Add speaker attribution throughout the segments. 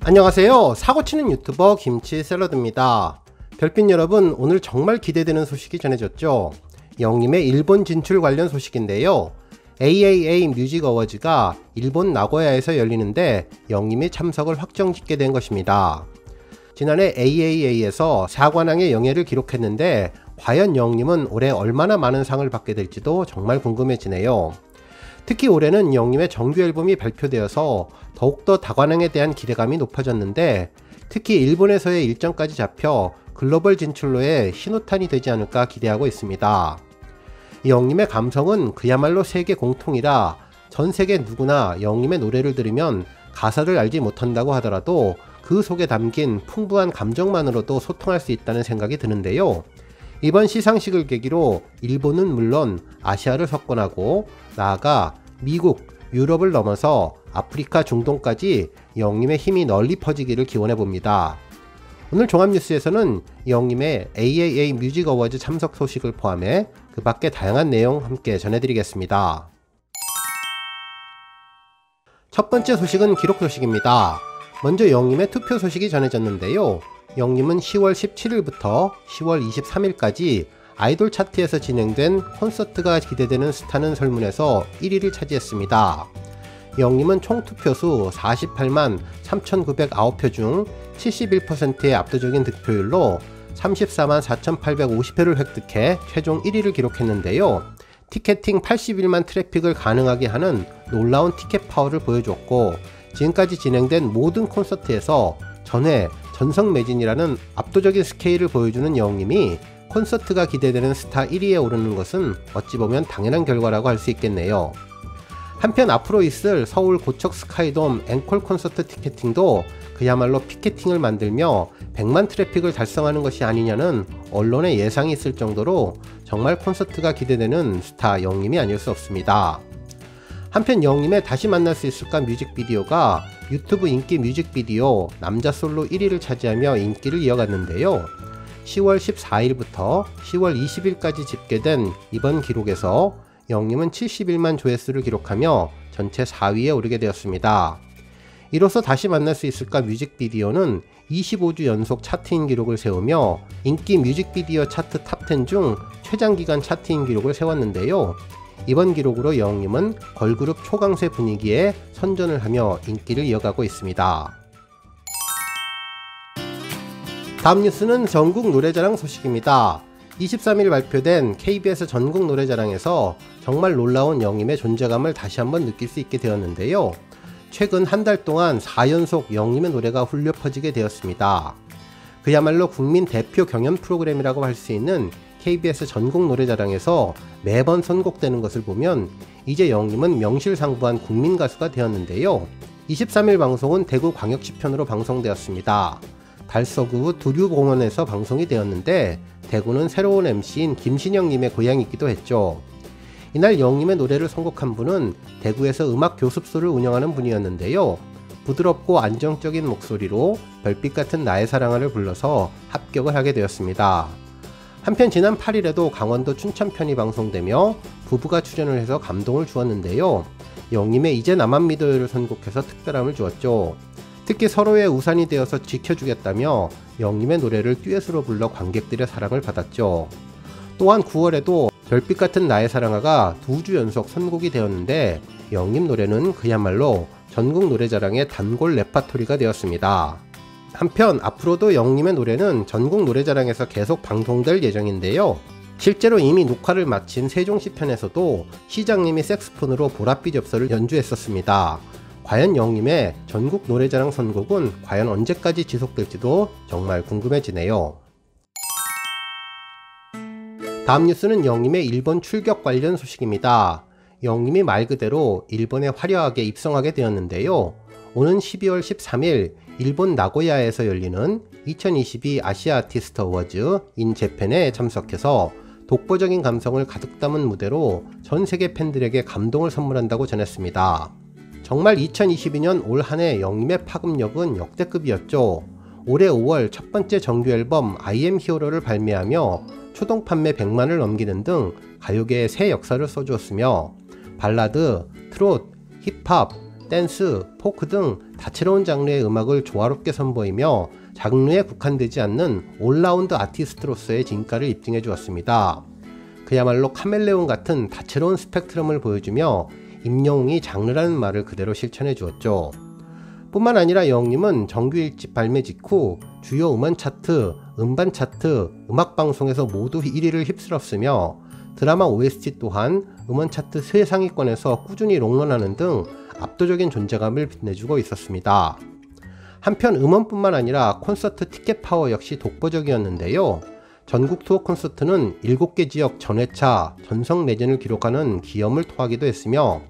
Speaker 1: 안녕하세요. 사고치는 유튜버 김치샐러드입니다. 별빛 여러분, 오늘 정말 기대되는 소식이 전해졌죠. 영림의 일본 진출 관련 소식인데요. AAA 뮤직 어워즈가 일본 나고야에서 열리는데 영림이 참석을 확정짓게 된 것입니다. 지난해 AAA에서 4관왕의 영예를 기록했는데 과연 영림은 올해 얼마나 많은 상을 받게 될지도 정말 궁금해지네요. 특히 올해는 영림의 정규 앨범이 발표되어서 더욱더 다관왕에 대한 기대감이 높아졌는데, 특히 일본에서의 일정까지 잡혀 글로벌 진출로의 신호탄이 되지 않을까 기대하고 있습니다. 영림의 감성은 그야말로 세계 공통이라 전 세계 누구나 영림의 노래를 들으면 가사를 알지 못한다고 하더라도 그 속에 담긴 풍부한 감정만으로도 소통할 수 있다는 생각이 드는데요. 이번 시상식을 계기로 일본은 물론 아시아를 석권하고 나아가 미국, 유럽을 넘어서 아프리카, 중동까지 영림의 힘이 널리 퍼지기를 기원해봅니다. 오늘 종합뉴스에서는 영림의 AAA 뮤직 어워즈 참석 소식을 포함해 그 밖의 다양한 내용 함께 전해드리겠습니다. 첫 번째 소식은 기록 소식입니다. 먼저 영림의 투표 소식이 전해졌는데요. 영림은 10월 17일부터 10월 23일까지 아이돌 차트에서 진행된 콘서트가 기대되는 스타는 설문에서 1위를 차지했습니다. 영림은 총 투표수 48만 3,909표 중 71%의 압도적인 득표율로 34만 4,850표를 획득해 최종 1위를 기록했는데요. 티켓팅 81만 트래픽을 가능하게 하는 놀라운 티켓 파워를 보여줬고, 지금까지 진행된 모든 콘서트에서 전회 전성매진이라는 압도적인 스케일을 보여주는 영림이 콘서트가 기대되는 스타 1위에 오르는 것은 어찌 보면 당연한 결과라고 할 수 있겠네요. 한편 앞으로 있을 서울 고척 스카이돔 앵콜 콘서트 티켓팅도 그야말로 피켓팅을 만들며 100만 트래픽을 달성하는 것이 아니냐는 언론의 예상이 있을 정도로 정말 콘서트가 기대되는 스타 영림이 아닐 수 없습니다. 한편 영림의 다시 만날 수 있을까 뮤직비디오가 유튜브 인기 뮤직비디오 남자 솔로 1위를 차지하며 인기를 이어갔는데요. 10월 14일부터 10월 20일까지 집계된 이번 기록에서 영림은 71만 조회수를 기록하며 전체 4위에 오르게 되었습니다. 이로써 다시 만날 수 있을까 뮤직비디오는 25주 연속 차트인 기록을 세우며 인기 뮤직비디오 차트 탑10 중 최장기간 차트인 기록을 세웠는데요. 이번 기록으로 영림은 걸그룹 초강세 분위기에 선전을 하며 인기를 이어가고 있습니다. 다음 뉴스는 전국 노래자랑 소식입니다. 23일 발표된 KBS 전국 노래자랑에서 정말 놀라운 영림의 존재감을 다시 한번 느낄 수 있게 되었는데요. 최근 한 달 동안 4연속 영림의 노래가 울려 퍼지게 되었습니다. 그야말로 국민 대표 경연 프로그램이라고 할 수 있는 KBS 전국 노래자랑에서 매번 선곡되는 것을 보면 이제 영림은 명실상부한 국민 가수가 되었는데요. 23일 방송은 대구 광역시편으로 방송되었습니다. 달서구 두류공원에서 방송이 되었는데 대구는 새로운 MC인 김신영님의 고향이기도 했죠. 이날 영림의 노래를 선곡한 분은 대구에서 음악 교습소를 운영하는 분이었는데요. 부드럽고 안정적인 목소리로 별빛 같은 나의 사랑아를 불러서 합격을 하게 되었습니다. 한편 지난 8일에도 강원도 춘천편이 방송되며 부부가 출연을 해서 감동을 주었는데요. 영림의 이제 나만 믿어요를 선곡해서 특별함을 주었죠. 특히 서로의 우산이 되어서 지켜주겠다며 영림의 노래를 듀엣으로 불러 관객들의 사랑을 받았죠. 또한 9월에도 별빛 같은 나의 사랑아가 2주 연속 선곡이 되었는데 영림 노래는 그야말로 전국 노래자랑의 단골 레파토리가 되었습니다. 한편 앞으로도 영림의 노래는 전국 노래자랑에서 계속 방송될 예정인데요. 실제로 이미 녹화를 마친 세종시편에서도 시장님이 색스폰으로 보랏빛 엽서를 연주했었습니다. 과연 영림의 전국 노래자랑 선곡은 과연 언제까지 지속될지도 정말 궁금해지네요. 다음 뉴스는 영림의 일본 출격 관련 소식입니다. 영림이 말 그대로 일본에 화려하게 입성하게 되었는데요. 오는 12월 13일 일본 나고야에서 열리는 2022 아시아 아티스트 어워즈 인 재팬에 참석해서 독보적인 감성을 가득 담은 무대로 전 세계 팬들에게 감동을 선물한다고 전했습니다. 정말 2022년 올 한해 영림의 파급력은 역대급이었죠. 올해 5월 첫 번째 정규 앨범 I am hero를 발매하며 초동 판매 100만을 넘기는 등 가요계의 새 역사를 써주었으며 발라드, 트롯, 힙합, 댄스, 포크 등 다채로운 장르의 음악을 조화롭게 선보이며 장르에 국한되지 않는 올라운드 아티스트로서의 진가를 입증해 주었습니다. 그야말로 카멜레온 같은 다채로운 스펙트럼을 보여주며 임영웅이 장르라는 말을 그대로 실천해 주었죠. 뿐만 아니라 영웅님은 정규 1집 발매 직후 주요 음원 차트, 음반 차트, 음악방송에서 모두 1위를 휩쓸었으며 드라마 OST 또한 음원 차트 최상위권에서 꾸준히 롱런하는 등 압도적인 존재감을 빛내주고 있었습니다. 한편 음원뿐만 아니라 콘서트 티켓 파워 역시 독보적이었는데요. 전국 투어 콘서트는 7개 지역 전회차, 전석 매진을 기록하는 기염을 토하기도 했으며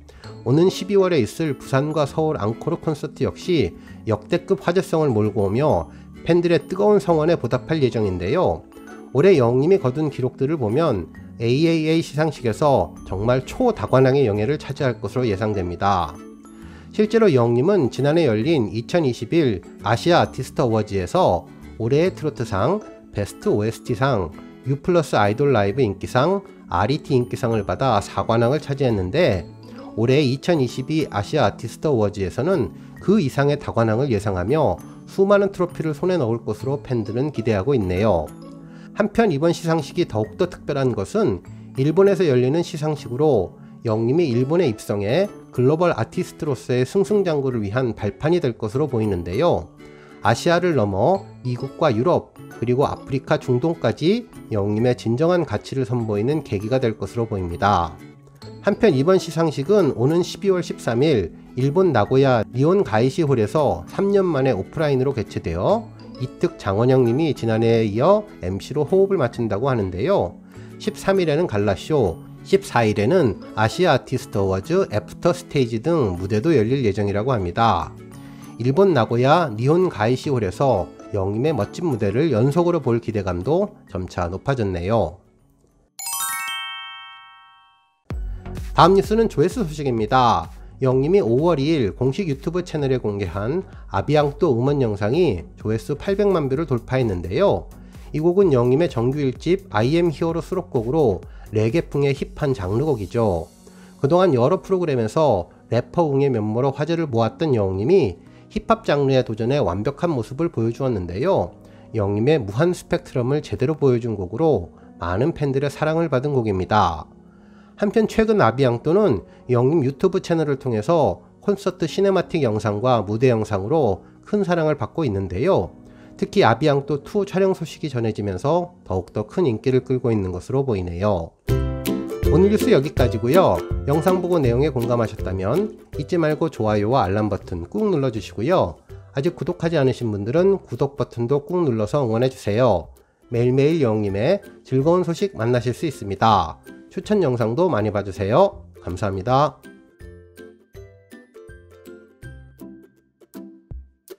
Speaker 1: 오는 12월에 있을 부산과 서울 앙코르 콘서트 역시 역대급 화제성을 몰고 오며 팬들의 뜨거운 성원에 보답할 예정인데요. 올해 영웅님이 거둔 기록들을 보면 AAA 시상식에서 정말 초다관왕의 영예를 차지할 것으로 예상됩니다. 실제로 영웅님은 지난해 열린 2021 아시아 아티스트 어워즈에서 올해의 트로트상, 베스트 OST상, U+ 아이돌 라이브 인기상, RET 인기상을 받아 4관왕을 차지했는데 올해 2022 아시아 아티스트 어워즈에서는 그 이상의 다관왕을 예상하며 수많은 트로피를 손에 넣을 것으로 팬들은 기대하고 있네요. 한편 이번 시상식이 더욱더 특별한 것은 일본에서 열리는 시상식으로 영웅님이 일본에 입성해 글로벌 아티스트로서의 승승장구를 위한 발판이 될 것으로 보이는데요. 아시아를 넘어 미국과 유럽 그리고 아프리카 중동까지 영웅님의 진정한 가치를 선보이는 계기가 될 것으로 보입니다. 한편 이번 시상식은 오는 12월 13일 일본 나고야 니혼 가이시홀에서 3년 만에 오프라인으로 개최되어 이특 장원영님이 지난해에 이어 MC로 호흡을 맞춘다고 하는데요. 13일에는 갈라쇼, 14일에는 아시아 아티스트 어워즈 애프터 스테이지 등 무대도 열릴 예정이라고 합니다. 일본 나고야 니혼 가이시홀에서 영웅님의 멋진 무대를 연속으로 볼 기대감도 점차 높아졌네요. 다음 뉴스는 조회수 소식입니다. 영웅님이 5월 2일 공식 유튜브 채널에 공개한 아비앙또 음원 영상이 조회수 800만 뷰를 돌파했는데요. 이 곡은 영웅님의 정규 1집 I am Hero로 수록곡으로 레게풍의 힙한 장르곡이죠. 그동안 여러 프로그램에서 래퍼웅의 면모로 화제를 모았던 영웅님이 힙합 장르에 도전해 완벽한 모습을 보여주었는데요. 영웅님의 무한 스펙트럼을 제대로 보여준 곡으로 많은 팬들의 사랑을 받은 곡입니다. 한편 최근 아비앙또는 영웅님 유튜브 채널을 통해서 콘서트 시네마틱 영상과 무대 영상으로 큰 사랑을 받고 있는데요. 특히 아비앙또2 촬영 소식이 전해지면서 더욱더 큰 인기를 끌고 있는 것으로 보이네요. 오늘 뉴스 여기까지고요. 영상 보고 내용에 공감하셨다면 잊지 말고 좋아요와 알람 버튼 꾹 눌러주시고요. 아직 구독하지 않으신 분들은 구독 버튼도 꾹 눌러서 응원해주세요. 매일매일 영웅님의 즐거운 소식 만나실 수 있습니다. 추천 영상도 많이 봐주세요. 감사합니다.